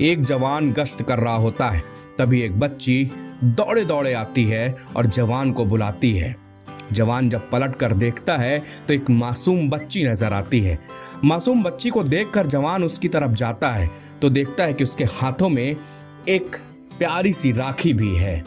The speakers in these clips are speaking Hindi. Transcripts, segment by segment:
एक जवान गश्त कर रहा होता है। तभी एक बच्ची दौड़े दौड़े आती है और जवान को बुलाती है। जवान जब पलट कर देखता है तो एक मासूम बच्ची नजर आती है। मासूम बच्ची को देखकर जवान उसकी तरफ जाता है तो देखता है कि उसके हाथों में एक प्यारी सी राखी भी है।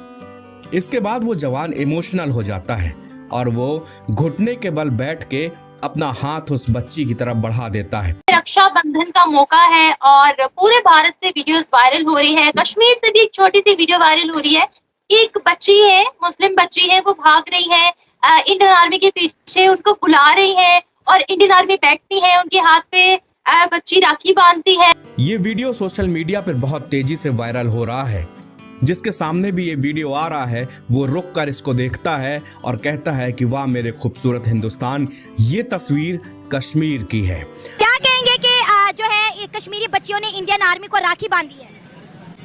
इसके बाद वो जवान इमोशनल हो जाता है और वो घुटने के बल बैठ के अपना हाथ उस बच्ची की तरफ बढ़ा देता है। रक्षाबंधन का मौका है और पूरे भारत से वीडियोस वायरल हो रही है। कश्मीर से भी एक छोटी सी वीडियो वायरल हो रही है। एक बच्ची है, मुस्लिम बच्ची है, वो भाग रही है इंडियन आर्मी के पीछे, उनको बुला रही है और इंडियन आर्मी बैठती है, उनके हाथ पे बच्ची राखी बांधती है। ये वीडियो सोशल मीडिया पर बहुत तेजी से वायरल हो रहा है। जिसके सामने भी ये वीडियो आ रहा है वो रुक कर इसको देखता है और कहता है कि वाह मेरे खूबसूरत हिंदुस्तान, ये तस्वीर कश्मीर की है। क्या कहेंगे कि जो है कश्मीरी बच्चियों ने इंडियन आर्मी को राखी बांधी है?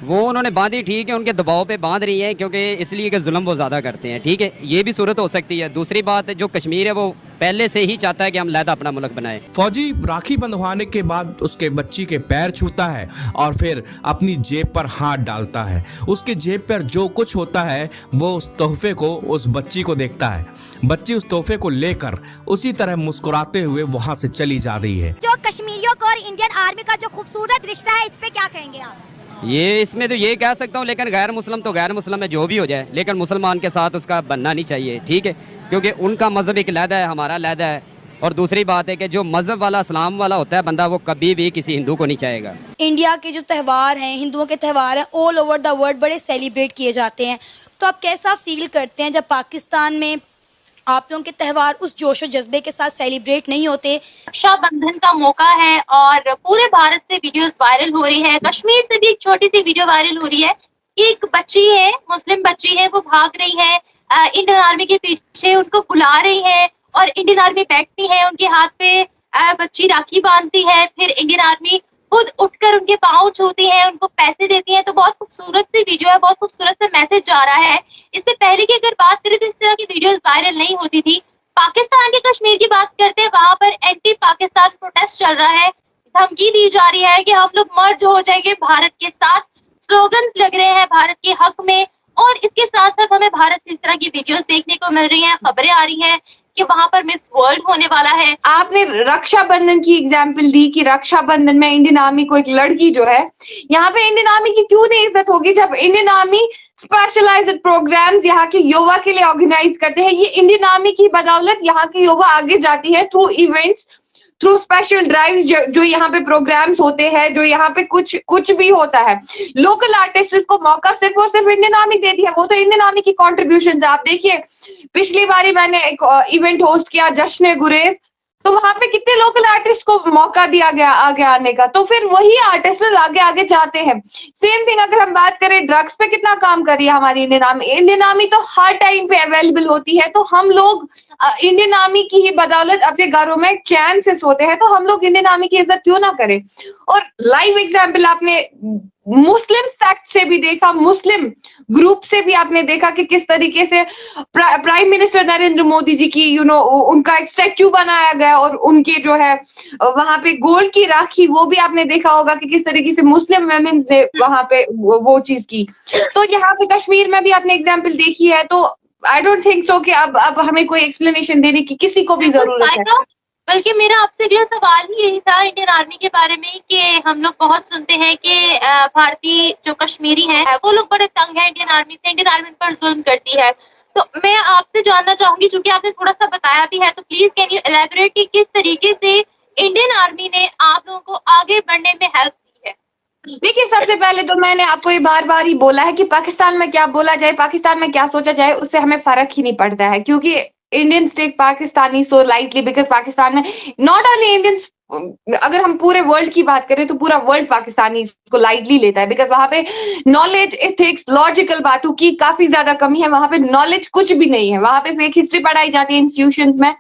वो उन्होंने बांधी, ठीक है, उनके दबाव पे बांध रही है क्योंकि इसलिए कि जुल्म वो ज़्यादा करते हैं, ठीक है, ये भी सूरत हो सकती है। दूसरी बात, जो कश्मीर है वो पहले से ही चाहता है कि हम लहदा अपना मुल्क बनाए। फौजी राखी बंधवाने के बाद उसके बच्ची के पैर छूता है और फिर अपनी जेब पर हाथ डालता है। उसके जेब पर जो कुछ होता है वो उस तोहफे को उस बच्ची को देखता है। बच्ची उस तोहफे को लेकर उसी तरह मुस्कुराते हुए वहाँ से चली जा रही है। जो कश्मीरियों को और इंडियन आर्मी का जो खूबसूरत रिश्ता है, इस पे क्या कहेंगे आप? ये इसमें तो ये कह सकता हूँ, लेकिन गैर मुस्लिम तो गैर मुस्लिम है, जो भी हो जाए, लेकिन मुसलमान के साथ उसका बनना नहीं चाहिए, ठीक है, क्योंकि उनका मजहब एक लहदा है, हमारा लहदा है। और दूसरी बात है कि जो मजहब वाला, इस्लाम वाला होता है बंदा, वो कभी भी किसी हिंदू को नहीं चाहेगा। इंडिया के जो त्यौहार हैं, हिंदुओं के त्यौहार हैं, ऑल ओवर द वर्ल्ड बड़े सेलिब्रेट किए जाते हैं। तो आप कैसा फील करते हैं जब पाकिस्तान में आप लोगों के त्यौहार उस जोश और जज्बे के साथ सेलिब्रेट नहीं होते? रक्षाबंधन का मौका है और पूरे भारत से वीडियोस वायरल हो रही है। कश्मीर से भी एक छोटी सी वीडियो वायरल हो रही है। एक बच्ची है, मुस्लिम बच्ची है, वो भाग रही है इंडियन आर्मी के पीछे, उनको बुला रही है और इंडियन आर्मी बैठती है, उनके हाथ पे बच्ची राखी बांधती है। फिर इंडियन आर्मी खुद उठकर उनके पाँव छूती है, उनको पैसे देती है। तो बहुत खूबसूरत सी वीडियो है, बहुत खूबसूरत सा मैसेज जा रहा है। इससे पहले की अगर बात करें तो इस तरह की वीडियोस वायरल नहीं होती थी। पाकिस्तान के कश्मीर की बात करते हैं, वहां पर एंटी पाकिस्तान प्रोटेस्ट चल रहा है। धमकी दी जा रही है कि हम लोग मर्ज हो जाएंगे भारत के साथ। स्लोगन लग रहे हैं भारत के हक में और इसके साथ साथ हमें भारत से इस तरह की वीडियोस देखने को मिल रही हैं। खबरें आ रही हैं कि वहां पर मिस वर्ल्ड होने वाला है। आपने रक्षाबंधन की एग्जाम्पल दी कि रक्षाबंधन में इंडियन आर्मी को एक लड़की जो है, यहाँ पे इंडियन आर्मी की क्यों नहीं इज्जत होगी जब इंडियन आर्मी स्पेशलाइज्ड प्रोग्राम्स यहाँ के युवा के लिए ऑर्गेनाइज करते हैं। ये इंडियन आर्मी की बदौलत यहाँ के युवा आगे जाती है through events, through special drives, जो यहाँ पे प्रोग्राम्स होते हैं, जो यहाँ पे कुछ भी होता है। लोकल आर्टिस्ट को मौका सिर्फ और सिर्फ इंडियन आर्मी देती है। वो तो इंडियन आर्मी की कॉन्ट्रीब्यूशन। आप देखिए, पिछली बारी मैंने एक इवेंट होस्ट किया, जश्न गुरेज, तो वहां पे कितने लोकल आर्टिस्ट को मौका दिया गया आगे आने का। तो फिर वही आर्टिस्ट आगे आगे जाते हैं। सेम थिंग अगर हम बात करें ड्रग्स पे कितना काम कर रही है हमारी इंडियन आर्मी। इंडियन आर्मी तो हर टाइम पे अवेलेबल होती है। तो हम लोग इंडियन आर्मी की ही बदौलत अपने घरों में चैन से सोते हैं। तो हम लोग इंडियन आर्मी की इज्जत क्यों ना करें। और लाइव एग्जाम्पल आपने मुस्लिम सेक्ट से भी देखा, मुस्लिम ग्रुप से भी आपने देखा कि किस तरीके से प्राइम मिनिस्टर नरेंद्र मोदी जी की उनका एक स्टैच्यू बनाया गया और उनके जो है वहां पे गोल्ड की राखी, वो भी आपने देखा होगा कि किस तरीके से मुस्लिम वेमेन्स ने वहां पे वो चीज की। तो यहाँ पे कश्मीर में भी आपने एग्जाम्पल देखी है। तो आई डोंट थिंक सो कि अब हमें कोई एक्सप्लेनेशन देने की किसी को भी जरूरत है। बल्कि मेरा आपसे जो सवाल ही यही था इंडियन आर्मी के बारे में कि हम लोग बहुत सुनते हैं कि भारतीय जो कश्मीरी हैं वो लोग बड़े तंग हैं इंडियन आर्मी से, इंडियन आर्मी पर जुल्म करती है। तो मैं आपसे जानना चाहूंगी, चूंकि आपने थोड़ा सा बताया भी है, तो प्लीज कैन यू एलैबोरेट कि किस तरीके से इंडियन आर्मी ने आप लोगों को आगे बढ़ने में हेल्प की है। देखिए, सबसे पहले तो मैंने आपको ये बार बार ही बोला है कि पाकिस्तान में क्या बोला जाए, पाकिस्तान में क्या सोचा जाए, उससे हमें फर्क ही नहीं पड़ता है। क्योंकि Indians take Pakistani so lightly because Pakistan में नॉट ओनली इंडियंस, अगर हम पूरे वर्ल्ड की बात करें तो पूरा वर्ल्ड पाकिस्तानी को लाइटली लेता है। बिकॉज वहां पे नॉलेज, एथिक्स, लॉजिकल बातों की काफी ज्यादा कमी है। वहां पे नॉलेज कुछ भी नहीं है। वहां पे फेक हिस्ट्री पढ़ाई जाती है इंस्टीट्यूशंस में।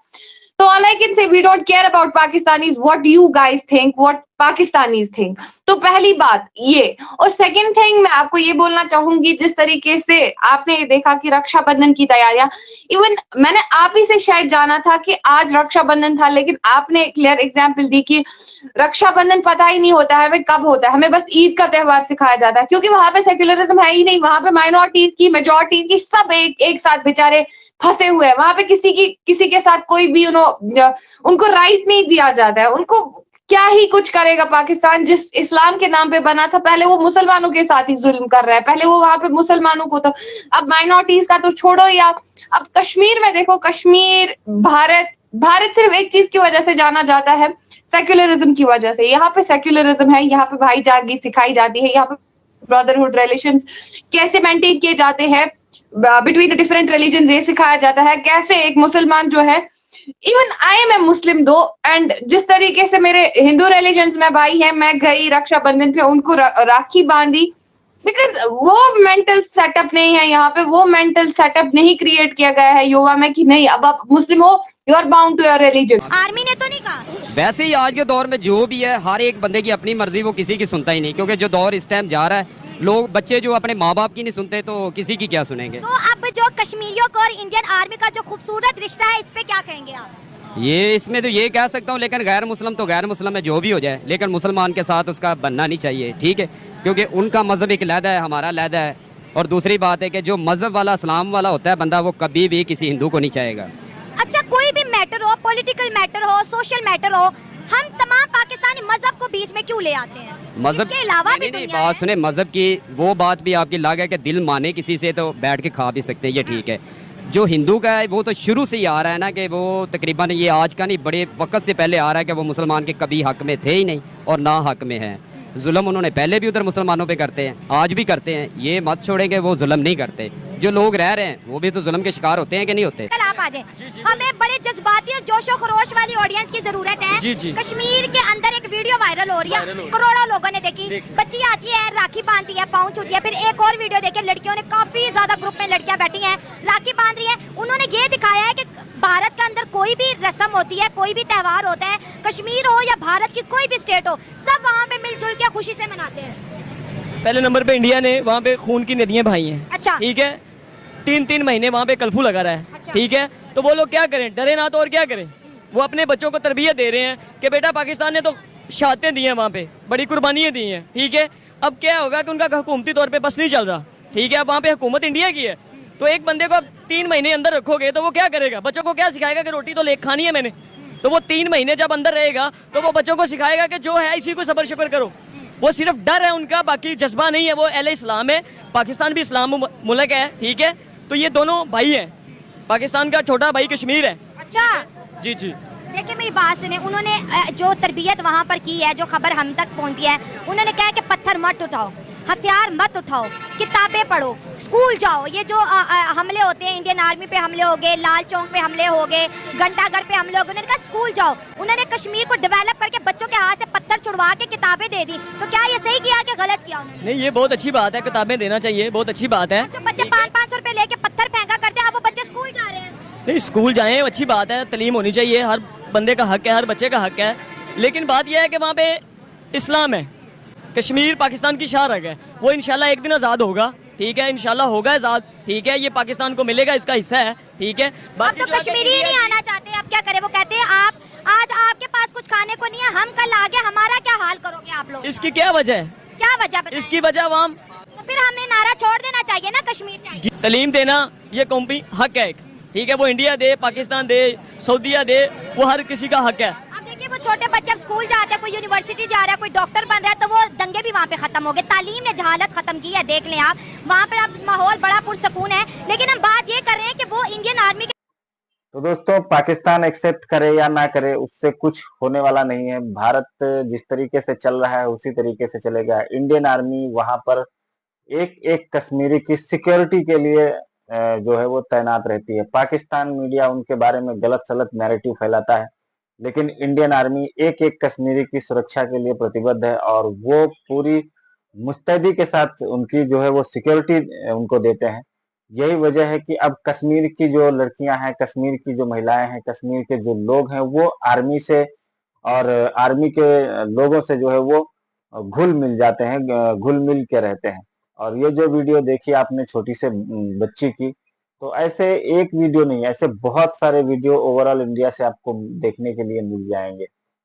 So all I can say, we don't care about Pakistanis. What you guys think? What Pakistanis think? तो पहली बात ये, और सेकंड थिंग मैं आपको ये बोलना चाहूंगी, जिस तरीके से आपने देखा कि रक्षाबंधन की तैयारियां, इवन मैंने आप ही से शायद जाना था कि आज रक्षाबंधन था, लेकिन आपने क्लियर एग्जांपल दी कि रक्षाबंधन पता ही नहीं होता है हमें कब होता है, हमें बस ईद का त्योहार सिखाया जाता है, क्योंकि वहां पे सेक्युलरिज्म है ही नहीं, वहां पे माइनॉरिटीज की, मेजोरिटीज की, सब एक साथ बेचारे फंसे हुए हैं। वहां पे किसी के साथ कोई भी उनको राइट नहीं दिया जाता है। उनको क्या ही कुछ करेगा पाकिस्तान, जिस इस्लाम के नाम पे बना था, पहले वो मुसलमानों के साथ ही जुल्म कर रहा है, पहले वो वहां पे मुसलमानों को, तो अब माइनॉरिटीज का तो छोड़ो ही आप। अब कश्मीर में देखो, कश्मीर भारत सिर्फ एक चीज की वजह से जाना जाता है, सेक्युलरिज्म की वजह से। यहाँ पे सेक्युलरिज्म है, यहाँ पे भाईचारगी सिखाई जाती है, यहाँ पे ब्रदरहुड रिलेशंस कैसे मेंटेन किए जाते हैं बिटवीन द डिफरेंट रिलीजन, ये सिखाया जाता है कैसे एक मुसलमान जो है, इवन आई एम ए मुस्लिम दो, एंड जिस तरीके से मेरे हिंदू रिलीजन्स में भाई है, मैं गई रक्षाबंधन पे उनको राखी बांधी, बिकॉज वो मेंटल सेटअप नहीं है यहाँ पे, वो मेंटल सेटअप नहीं क्रिएट किया गया है युवा में कि नहीं अब आप मुस्लिम हो, you are bound to your religion. Army ने तो नहीं कहा। वैसे ही आज के दौर में जो भी है, हर एक बंदे की अपनी मर्जी, वो किसी की सुनता ही नहीं, क्योंकि जो दौर इस टाइम जा रहा है, लोग बच्चे जो अपने माँ बाप की नहीं सुनते तो किसी की क्या सुनेंगे। तो अब जो कश्मीरियों को और इंडियन आर्मी का जो खूबसूरत रिश्ता है, इस पे क्या कहेंगे आप? ये इसमें तो ये कह सकता हूँ, लेकिन गैर मुस्लिम तो गैर मुस्लिम है, जो भी हो जाए, लेकिन मुसलमान के साथ उसका बनना नहीं चाहिए, ठीक है, क्योंकि उनका मजहब एक अलहदा है, हमारा अलहदा है। और दूसरी बात है कि जो मजहब वाला, इस्लाम वाला होता है बंदा, वो कभी भी किसी हिंदू को नहीं चाहेगा। अच्छा, कोई भी मैटर हो, पॉलिटिकल मैटर हो, सोशल मैटर हो, हम तमाम पाकिस्तानी मजहब को बीच में क्यों ले आते हैं? मजहब के अलावा भी नहीं, बात सुने, मजहब की वो बात भी आपकी अलग है कि दिल माने किसी से तो बैठ के खा भी सकते हैं, ये ठीक है। जो हिंदू का है वो तो शुरू से ही आ रहा है ना, कि वो तकरीबन, ये आज का नहीं, बड़े वक्त से पहले आ रहा है कि वो मुसलमान के कभी हक में थे ही नहीं और ना हक में है। जुल्म उन्होंने पहले भी उधर मुसलमानों पे करते हैं, आज भी करते हैं, ये मत छोड़ेंगे वो जुल्म नहीं करते। जो लोग रह रहे हैं वो भी तो जुल्म के शिकार होते हैं कि नहीं होते। कल आप आ जाए, हमें बड़े जज्बाती और जोशो खरोश वाली ऑडियंस की जरूरत है। जी जी। कश्मीर के अंदर एक वीडियो वायरल हो रही है, करोड़ों लोगों ने देखी। बच्ची आती है, राखी बांधती है, पाँव छूती है, फिर एक और वीडियो देखे, लड़कियों ने, काफी ज्यादा ग्रुप में लड़कियां बैठी हैं, राखी बांध रही है। उन्होंने ये दिखाया है कि भारत के अंदर कोई भी रस्म होती है, कोई भी त्योहार होता है, कश्मीर हो या भारत की कोई भी स्टेट हो, सब वहाँ पे मिलजुल के खुशी से मनाते हैं। पहले नंबर पे इंडिया ने वहाँ पे खून की नदियाँ बहाई हैं। अच्छा। ठीक है, 3-3 महीने वहाँ पे कर्फ्यू लगा रहा है। अच्छा। ठीक है, तो वो लोग क्या करें, डरे ना तो और क्या करें। वो अपने बच्चों को तरबियत दे रहे हैं कि बेटा पाकिस्तान ने तो शहादतें दी हैं, वहाँ पे बड़ी कुर्बानियाँ दी हैं। ठीक है, अब क्या होगा कि उनका हुकूमती तौर पर बस नहीं चल रहा। ठीक है, अब वहाँ पे हुकूमत इंडिया की है, तो एक बंदे को 3 महीने अंदर रखोगे तो वो क्या करेगा, बच्चों को क्या सिखाएगा कि रोटी तो ले खानी है मैंने। तो वो 3 महीने जब अंदर रहेगा तो वो बच्चों को सिखाएगा कि जो है इसी को सबर शुक्र करो। वो सिर्फ डर है उनका, बाकी जज्बा नहीं है। वो अहले इस्लाम है, पाकिस्तान भी इस्लाम मुल्क है। ठीक है, तो ये दोनों भाई हैं, पाकिस्तान का छोटा भाई कश्मीर है। अच्छा जी जी। देखिए मेरी बात सुने, उन्होंने जो तरबियत वहाँ पर की है, जो खबर हम तक पहुँची है, उन्होंने कहा कि पत्थर मत उठाओ, हथियार मत उठाओ, किताबें पढ़ो, स्कूल जाओ। ये जो हमले होते हैं, इंडियन आर्मी पे हमले हो गए, लाल चौक पे हमले हो गए, घंटाघर पे हमले हो गए, उन्होंने कहा स्कूल जाओ। उन्होंने कश्मीर को डेवलप करके बच्चों के हाथ से पत्थर छुड़वा के किताबें दे दी। तो क्या ये सही किया कि गलत किया उन्होंने? नहीं, ये बहुत अच्छी बात है, किताबें देना चाहिए, बहुत अच्छी बात है। जो बच्चे 500-500 रुपए लेके पत्थर फेंका करते हैं, अब वो बच्चे स्कूल जा रहे हैं। नहीं, स्कूल जाएं, अच्छी बात है, तालीम होनी चाहिए, हर बंदे का हक है, हर बच्चे का हक है। लेकिन बात यह है कि वहाँ पे इस्लाम है, कश्मीर पाकिस्तान की शाहरग है, वो इंशाल्लाह एक दिन आज़ाद होगा। ठीक है, इंशाल्लाह होगा आज़ाद। ठीक है, ये पाकिस्तान को मिलेगा, इसका हिस्सा है। ठीक है, अब तो कश्मीरी ही नहीं आना चाहते, अब क्या करें? वो कहते हैं आप आज आपके पास कुछ खाने को नहीं है, हम कल आगे, हमारा क्या हाल करोगे आप लोग? इसकी क्या वजह है? क्या वजह बताएं? इसकी वजह अवाम, तो फिर हमें नारा छोड़ देना चाहिए ना, कश्मीर चाहिए। तालीम देना ये कौमी हक है। ठीक है, वो इंडिया दे, पाकिस्तान दे, सऊदीया दे, वो हर किसी का हक है। अब देखिए, वो छोटे बच्चे अब स्कूल जाते हैं, कोई यूनिवर्सिटी जा रहा है, कोई डॉक्टर बन रहा है, तो वो दंगे भी वहाँ पे खत्म हो गए। तालीम ने जहालत खत्म की है, देख लें आप, वहाँ पर अब माहौल बड़ा पुरसकून है। लेकिन हम बात ये कर रहे हैं कि वो इंडियन आर्मी के। तो दोस्तों, पाकिस्तान एक्सेप्ट करे या ना करे, उससे कुछ होने वाला नहीं है। भारत जिस तरीके से चल रहा है उसी तरीके से चलेगा। इंडियन आर्मी वहां पर एक एक कश्मीरी की सिक्योरिटी के लिए जो है वो तैनात रहती है। पाकिस्तान मीडिया उनके बारे में गलत सलत नैरेटिव फैलाता है, लेकिन इंडियन आर्मी एक एक कश्मीरी की सुरक्षा के लिए प्रतिबद्ध है और वो पूरी मुस्तैदी के साथ उनकी जो है वो सिक्योरिटी उनको देते हैं। यही वजह है कि अब कश्मीर की जो लड़कियां हैं, कश्मीर की जो महिलाएं हैं, कश्मीर के जो लोग हैं, वो आर्मी से और आर्मी के लोगों से जो है वो घुल मिल जाते हैं, घुल मिल के रहते हैं। और ये जो वीडियो देखी आपने छोटी से बच्ची की, तो ऐसे एक वीडियो नहीं, ऐसे बहुत सारे वीडियो ओवरऑल इंडिया से आपको देखने के लिए मिल जाएंगे।